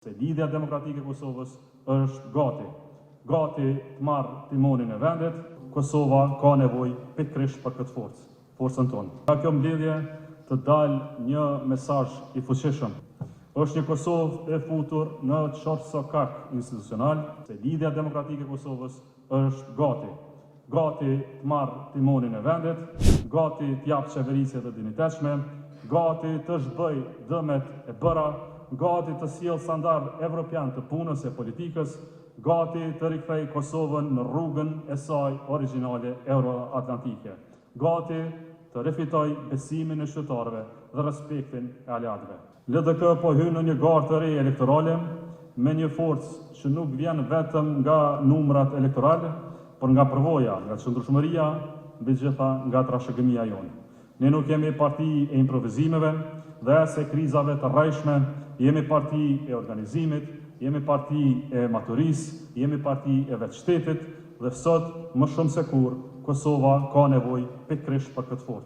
Se lidhja demokratike e Kosovës është gati të marrë timonin e vendit. Kosova ka nevojë pikërisht për këtë forcën tonë. Nga kjo mbledhje të dalë një mesazh i fuqishëm. Është një Kosovë e futur në çorçokak institucional. Se lidhja demokratike e Kosovës është gati të marrë timonin e vendit, gati të japë qeverisje të dinjitetshme, gati të zhbëj dëmet e bëra, gati të sjellë standard evropian të punës e politikës, gati të rikthej Kosovën në rrugën e saj origjinale euroatlantike, gati të rifitoj besimin e qytetarëve dhe respektin e aleatëve. LDK po hyn në një garë të re elektorale me një forcë që nuk vjen vetëm nga numrat elektorale, por nga përvoja, nga qëndrueshmëria, mbi gjitha nga trashëgimia jonë. Ne nuk jemi parti e improvizimeve dhe as e krizave të rrejshme, jemi parti e organizimit, jemi parti e maturisë, jemi parti e vetë shtetit dhe sot më shumë se kur Kosova ka nevojë pikërisht për këtë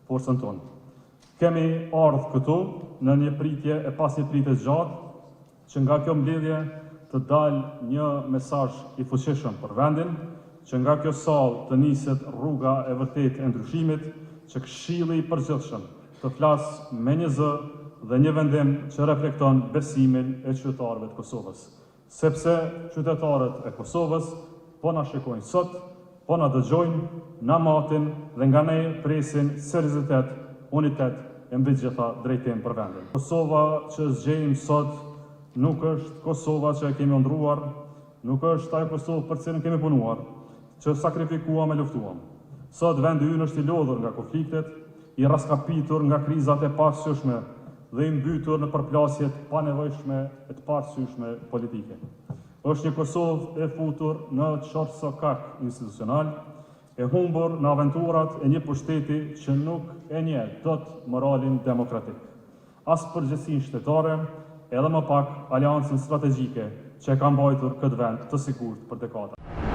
forcën tonë. Kemi ardhur këtu në një pritje e pas një pritje gjatë që nga kjo mbledhje të dalë një mesazh i fuqishëm për vendin, që nga kjo sallë të niset rruga e vërtetë e ndryshimit, që Këshilli i Përgjithshëm të flasë me një zë dhe një vendim që reflekton besimin e qytetarëve të Kosovës. Sepse qytetarët e Kosovës po na shikojnë sot, po na dëgjojnë, na matin dhe nga ne presin seriozitet, unitet e mbi gjitha drejtim për vendin. Kosova që zgjejmë sot nuk është Kosova që e kemi ëndruar, nuk është ajo Kosovë për cilën kemi punuar, që sakrifikuam e luftuam. Sot vendi ynë është i lodhur nga konfliktet, i raskapitur nga krizat e pasyshme dhe i mbytur në përplasjet panevojshme e të pasyshme politike. Është një Kosovë e futur në çorçokak institucional, e humbur në aventurat e një pushteti që nuk e njeh dot moralin demokratik, as përgjegjësinë shtetare, edhe më pak aleancën strategjike që e ka mbajtur këtë vend të sigurt për dekada.